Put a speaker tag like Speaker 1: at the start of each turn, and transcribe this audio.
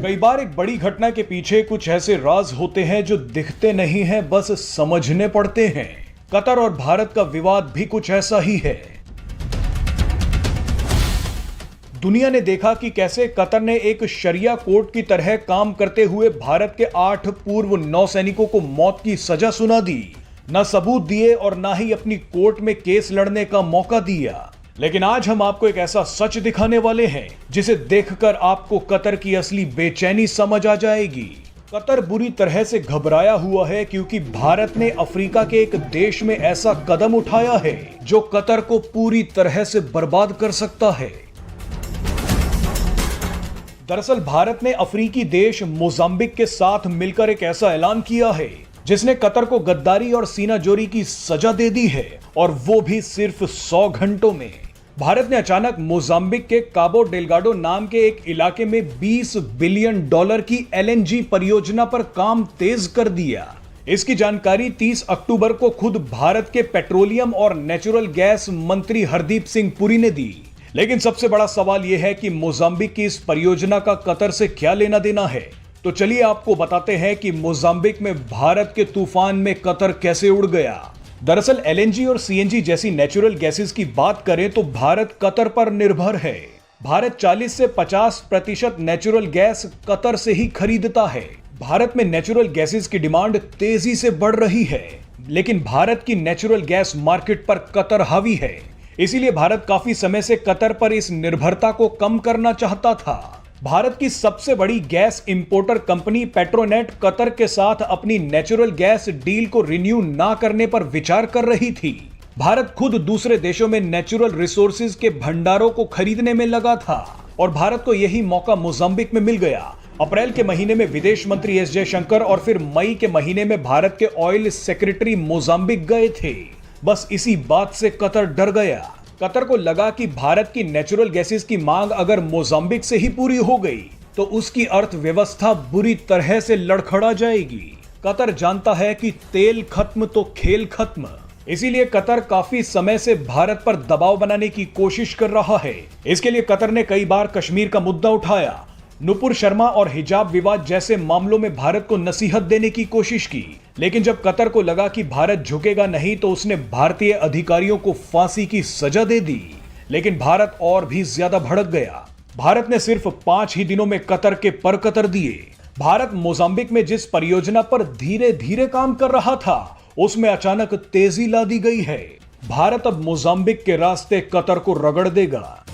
Speaker 1: कई बार एक बड़ी घटना के पीछे कुछ ऐसे राज होते हैं जो दिखते नहीं हैं, बस समझने पड़ते हैं। कतर और भारत का विवाद भी कुछ ऐसा ही है। दुनिया ने देखा कि कैसे कतर ने एक शरिया कोर्ट की तरह काम करते हुए भारत के 8 पूर्व नौसैनिकों को मौत की सजा सुना दी। न सबूत दिए और न ही अपनी कोर्ट में केस लड़ने का मौका दिया। लेकिन आज हम आपको एक ऐसा सच दिखाने वाले हैं जिसे देखकर आपको कतर की असली बेचैनी समझ आ जाएगी। कतर बुरी तरह से घबराया हुआ है क्योंकि भारत ने अफ्रीका के एक देश में ऐसा कदम उठाया है जो कतर को पूरी तरह से बर्बाद कर सकता है। दरअसल भारत ने अफ्रीकी देश मोजाम्बिक के साथ मिलकर एक ऐसा ऐलान किया है जिसने कतर को गद्दारी और सीनाजोरी की सजा दे दी है, और वो भी सिर्फ 100 घंटों में। भारत ने अचानक मोजाम्बिक के काबो डेलगाडो नाम के एक इलाके में $20 बिलियन की LNG परियोजना पर काम तेज कर दिया। इसकी जानकारी 30 अक्टूबर को खुद भारत के पेट्रोलियम और नेचुरल गैस मंत्री हरदीप सिंह पुरी ने दी। लेकिन सबसे बड़ा सवाल यह है कि मोजाम्बिक की इस परियोजना का कतर से क्या लेना देना है। तो चलिए आपको बताते हैं कि मोजाम्बिक में भारत के तूफान में कतर कैसे उड़ गया। दरअसल LNG और CNG जैसी नेचुरल गैसेस की बात करें तो भारत कतर पर निर्भर है। भारत 40 से 50% नेचुरल गैस कतर से ही खरीदता है। भारत में नेचुरल गैसेस की डिमांड तेजी से बढ़ रही है, लेकिन भारत की नेचुरल गैस मार्केट पर कतर हावी है। इसीलिए भारत काफी समय से कतर पर इस निर्भरता को कम करना चाहता था। भारत की सबसे बड़ी gas importer company Petronet Qatar के साथ अपनी नेचुरल गैस डील को रिन्यू ना करने पर विचार कर रही थी। भारत खुद दूसरे देशों में नेचुरल रिसोर्सेज के भंडारों को खरीदने में लगा था और भारत को यही मौका मोजाम्बिक में मिल गया। अप्रैल के महीने में विदेश मंत्री S जयशंकर और फिर मई के महीने में भारत के ऑयल सेक्रेटरी मोजाम्बिक गए थे। बस इसी बात से कतर डर गया। कतर को लगा कि भारत की नेचुरल गैसेस की मांग अगर मोजाम्बिक से ही पूरी हो गई तो उसकी अर्थव्यवस्था बुरी तरह से लड़खड़ा जाएगी। कतर जानता है कि तेल खत्म तो खेल खत्म। इसीलिए कतर काफी समय से भारत पर दबाव बनाने की कोशिश कर रहा है। इसके लिए कतर ने कई बार कश्मीर का मुद्दा उठाया, नुपुर शर्मा और हिजाब विवाद जैसे मामलों में भारत को नसीहत देने की कोशिश की। लेकिन जब कतर को लगा कि भारत झुकेगा नहीं तो उसने भारतीय अधिकारियों को फांसी की सजा दे दी। लेकिन भारत और भी ज्यादा भड़क गया। भारत ने सिर्फ 5 ही दिनों में कतर के पर कतर दिए। भारत मोजाम्बिक में जिस परियोजना पर धीरे धीरे काम कर रहा था उसमें अचानक तेजी ला दी गई है। भारत अब मोजाम्बिक के रास्ते कतर को रगड़ देगा।